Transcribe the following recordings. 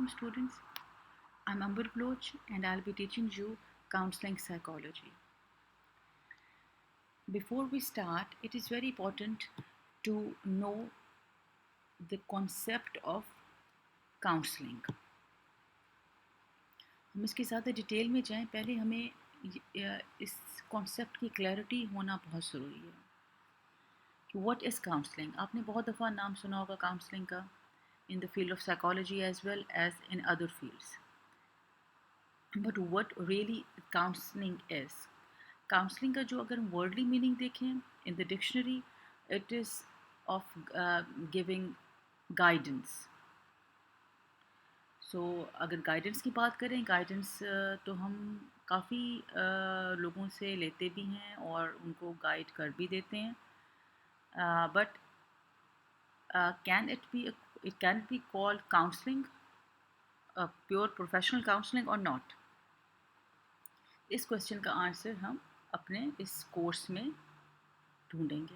Assalamualaikum students. I'm Amber Bloch and I'll be teaching you counseling psychology. Before we start, it is very important to know the concept of counseling. हम इसकी ज़्यादा detail में जाएं, पहले हमें इस concept की क्लैरिटी होना बहुत ज़रूरी है कि व्हाट इज़ काउंसलिंग. आपने बहुत दफ़ा नाम सुना होगा काउंसलिंग का in the field of psychology as well as in other fields. But what really counseling is? Counseling का जो अगर हम वर्डली मीनिंग देखें in the dictionary, it is of giving guidance. So अगर guidance की बात करें, guidance तो हम काफ़ी लोगों से लेते भी हैं और उनको guide कर भी देते हैं. But can it be called counseling, pure professional counseling or not? इस क्वेश्चन का आंसर हम अपने इस कोर्स में ढूंढेंगे.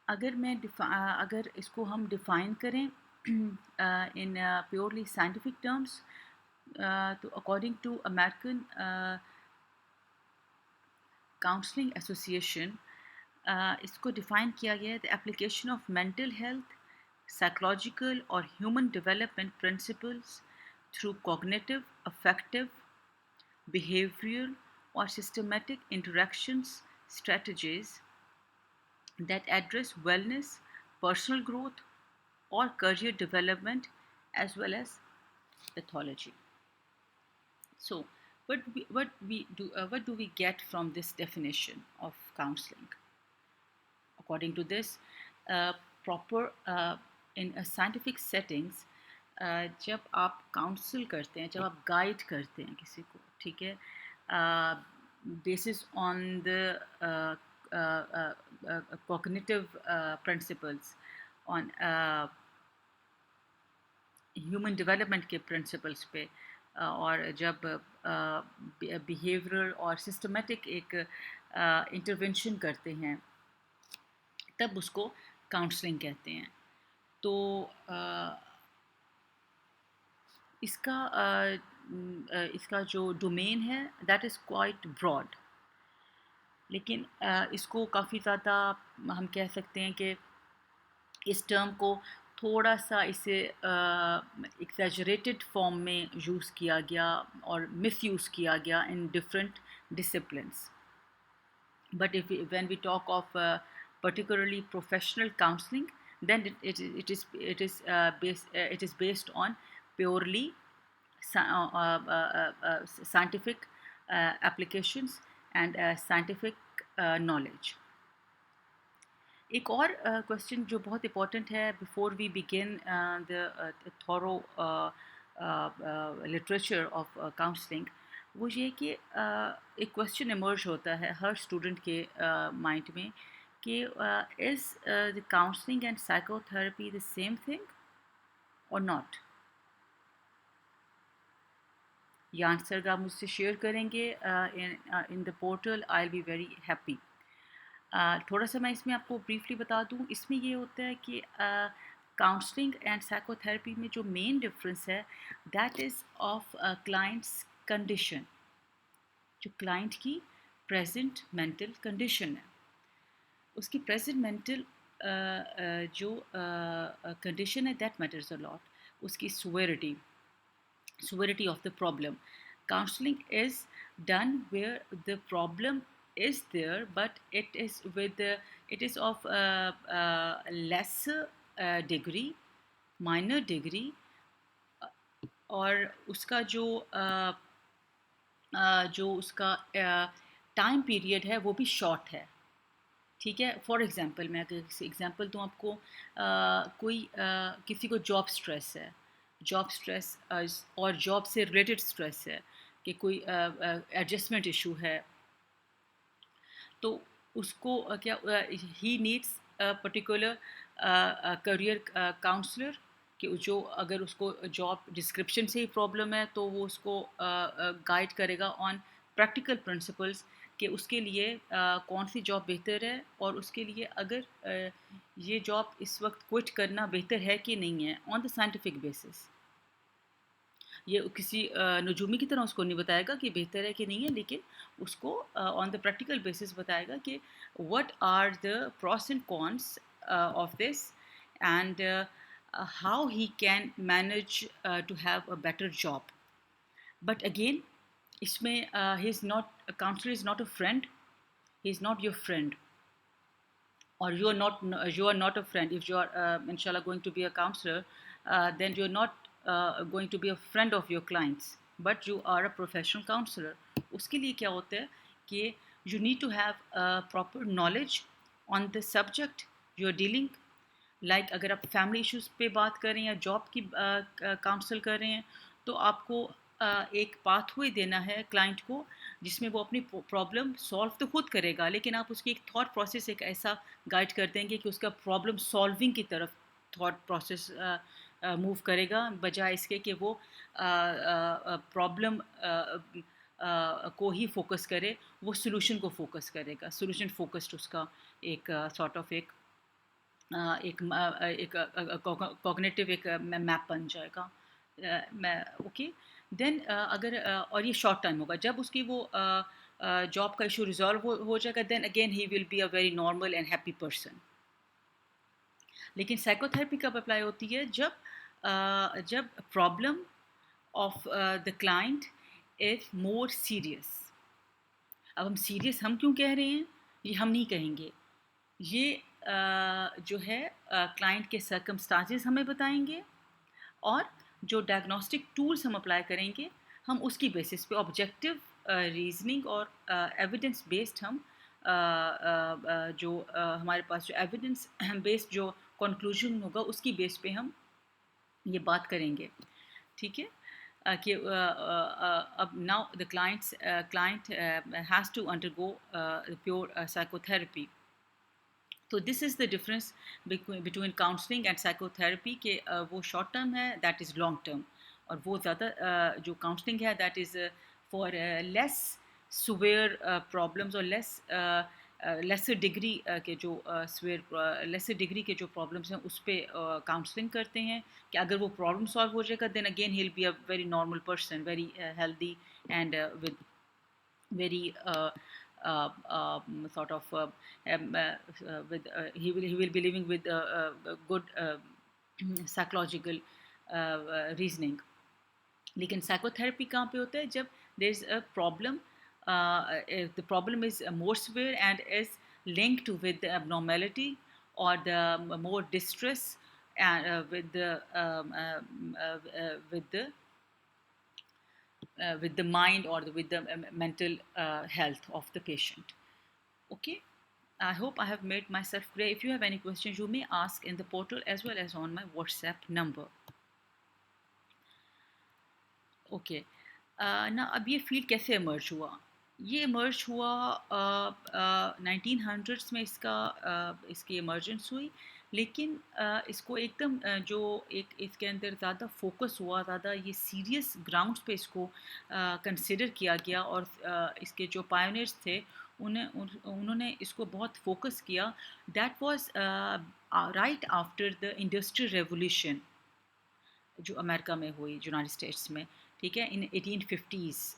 अगर इसको हम डिफ़ाइन करें इन प्योरली साइंटिफिक टर्म्स, तो according to American counselling association इसको डिफ़ाइन किया गया है the application of mental health, psychological or human development principles through cognitive, affective, behavioral, or systematic interactions strategies that address wellness, personal growth, or career development, as well as pathology. So, what do we get from this definition of counseling? According to this, proper in a scientific settings, जब आप counsel करते हैं, जब आप guide करते हैं किसी को, ठीक है, basis on the cognitive principles, on human development के प्रिंसिपल्स पे, और जब बिहेवियरल और सिस्टमेटिक एक इंटरवेंशन करते हैं, तब उसको काउंसलिंग कहते हैं. तो इसका जो डोमेन है दैट इज़ क्वाइट ब्रॉड, लेकिन इसको काफ़ी ज़्यादा हम कह सकते हैं कि इस टर्म को थोड़ा सा इसे एक्सैजरेटेड फॉर्म में यूज़ किया गया और मिसयूज़ किया गया in different disciplines. But when we talk of particularly professional counseling, then it is based on purely scientific applications and scientific knowledge. एक और क्वेश्चन जो बहुत इम्पोर्टेंट है before we begin the thorough literature of counselling, वो ये कि एक question emerge होता है हर स्टूडेंट के माइंड में कि is the counselling and psychotherapy the same thing और नॉट. ये आंसर अगर आप मुझसे शेयर करेंगे in the portal, I will be very happy. थोड़ा सा मैं इसमें आपको ब्रीफली बता दूं. इसमें ये होता है कि काउंसलिंग एंड साइकोथेरेपी में जो मेन डिफरेंस है that is of clients condition, जो क्लाइंट की प्रेजेंट मेंटल कंडीशन है, उसकी प्रेजेंट मेंटल जो कंडीशन है दैट मैटर्स अ लॉट. उसकी severity of the problem. Counseling is done where the problem is there, but it is of lesser degree, minor degree, और उसका जो उसका टाइम पीरियड है वो भी शॉर्ट है. ठीक है. फॉर एग्ज़ाम्पल मैं अगर एग्ज़ाम्पल दूँ आपको, कोई किसी को जॉब स्ट्रेस है, जॉब स्ट्रेस और जॉब से रिलेटेड स्ट्रेस है कि कोई एडजस्टमेंट इशू है, तो उसको क्या ही नीड्स पर्टिकुलर करियर काउंसलर कि जो अगर उसको जॉब डिस्क्रिप्शन से ही प्रॉब्लम है तो वो उसको गाइड करेगा ऑन प्रैक्टिकल प्रिंसिपल्स कि उसके लिए कौन सी जॉब बेहतर है, और उसके लिए अगर ये जॉब इस वक्त क्विट करना बेहतर है कि नहीं है, ऑन द साइंटिफिक बेसिस। ये किसी नजूमी की तरह उसको नहीं बताएगा कि बेहतर है कि नहीं है, लेकिन उसको ऑन द प्रैक्टिकल बेसिस बताएगा कि what are the pros and cons of this, and how he can manage to have a better job. But again, इसमें he is not, counsellor is not a friend, he is not your friend, or you are not a friend. If you are inshallah going to be a counselor, then you're not going to be a friend of your clients, but you are a professional counselor. उसके लिए क्या होता है कि you need to have proper knowledge on the subject you are dealing. Like अगर आप family issues पे बात कर रहे हैं या जॉब की काउंसल कर रहे हैं, तो आपको एक पाथवे देना है क्लाइंट को, जिसमें वो अपनी प्रॉब्लम सॉल्व तो खुद करेगा, लेकिन आप उसकी एक थॉट प्रोसेस एक ऐसा गाइड कर देंगे कि उसका प्रॉब्लम सॉल्विंग की तरफ थॉट प्रोसेस मूव करेगा, बजाय इसके कि वो प्रॉब्लम को ही फोकस करे, वो सोल्यूशन को फोकस करेगा। सोल्यूशन फोकस्ड उसका एक सॉर्ट ऑफ एक कॉग्निटिव एक मैप बन जाएगा। मैं ओके, देन अगर और ये शॉर्ट टाइम होगा, जब उसकी वो जॉब का इशू रिजॉल्व हो जाएगा, then again he will be a very normal and happy person. लेकिन साइकोथेरेपी कब अप्लाई होती है? जब problem of the client is more serious. अब हम सीरियस हम क्यों कह रहे हैं, ये हम नहीं कहेंगे, ये जो है क्लाइंट के सर्कमस्टांसेस हमें बताएंगे, और जो डायग्नोस्टिक टूल्स हम अप्लाई करेंगे, हम उसकी बेसिस पे ऑब्जेक्टिव रीजनिंग और एविडेंस बेस्ड हम जो हमारे पास जो एविडेंस बेस्ड जो कंक्लूजन होगा, उसकी बेस पे हम ये बात करेंगे। ठीक है, कि अब now the client has to undergo pure psychotherapy. तो this is the difference between counselling and psychotherapy, के वो शॉर्ट टर्म है, दैट इज़ लॉन्ग टर्म, और वो ज़्यादा जो काउंसलिंग है that is for less severe problems, और लेसर डिग्री के जो लेसर डिग्री के जो प्रॉब्लम्स हैं उस पर काउंसलिंग करते हैं, कि अगर वो प्रॉब्लम सॉल्व हो जाएगा, then again he will be a very normal person, very healthy, and with very sort of with he will be living with good psychological reasoning. लेकिन साइकोथेरेपी कहाँ पे होता है? जब there is a problem, the problem is more severe and is linked with the abnormality or the more distress, and with the with the mind, or with the mental health of the patient. Okay, I hope I have made myself clear. If you have any questions, you may ask in the portal as well as on my WhatsApp number. Okay, ना अब ये field कैसे emerge हुआ? ये emerge हुआ 1900s में, इसकी emergence हुई, लेकिन इसको एकदम जो एक इसके अंदर ज़्यादा फोकस हुआ, ज़्यादा ये सीरियस ग्राउंड्स पे इसको कंसिडर किया गया, और इसके जो पायोनियर्स थे उन्होंने इसको बहुत फोकस किया। That was right after the industrial revolution, जो अमेरिका में हुई, यूनाइटेड स्टेट्स में, ठीक है, इन 1850s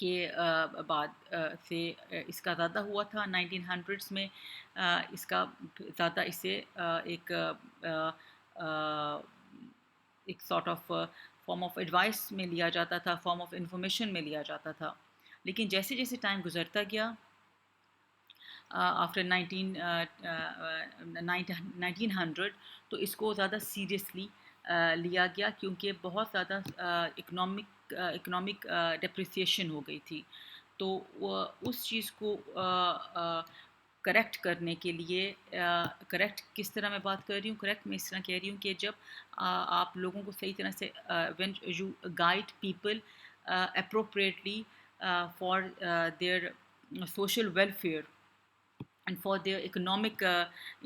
के बाद से इसका ज़्यादा हुआ था। 1900s में इसका ज़्यादा इसे एक sort of form of advice में लिया जाता था, फॉर्म ऑफ इंफॉर्मेशन में लिया जाता था। लेकिन जैसे जैसे टाइम गुजरता गया, आफ्टर 1900, तो इसको ज़्यादा सीरियसली लिया गया, क्योंकि बहुत ज़्यादा इकोनॉमिक डिप्रिसिएशन हो गई थी। तो उस चीज़ को करेक्ट करने के लिए, करेक्ट किस तरह मैं बात कर रही हूँ, करेक्ट मैं इस तरह कह रही हूँ कि जब आप लोगों को सही तरह से when you guide people appropriately for their social welfare and for their economic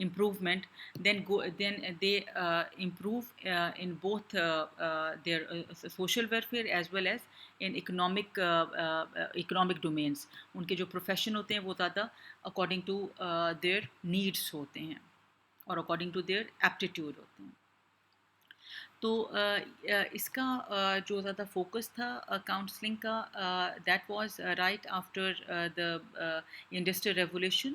improvement, then they improve in both their social welfare as well as in economic domains. उनके जो profession होते हैं वो ज़्यादा according to their needs होते हैं और according to their aptitude होते हैं. तो इसका जो ज़्यादा फोकस था काउंसलिंग का, that was right after the industrial revolution.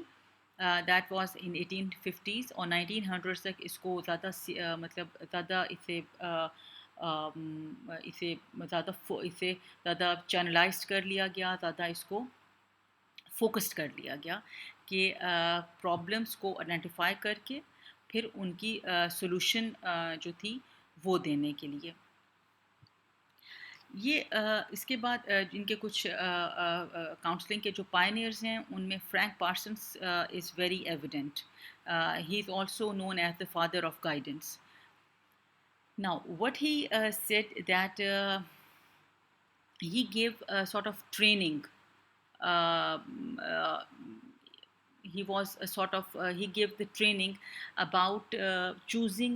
That was in 1850s और 1900s तक इसको ज़्यादा मतलब ज़्यादा इसे ज़्यादा चैनलाइज कर लिया गया, ज़्यादा इसको फोकस्ड कर लिया गया कि प्रॉब्लम्स को आइडेंटिफाई करके फिर उनकी सॉल्यूशन जो थी वो देने के लिए. ये इसके बाद इनके कुछ काउंसलिंग के जो पायनियर्स हैं उनमें Frank Parsons is very evident. He is also known as the father of guidance. Now, what he said that he gave a sort of training. He was a sort of he gave the training about choosing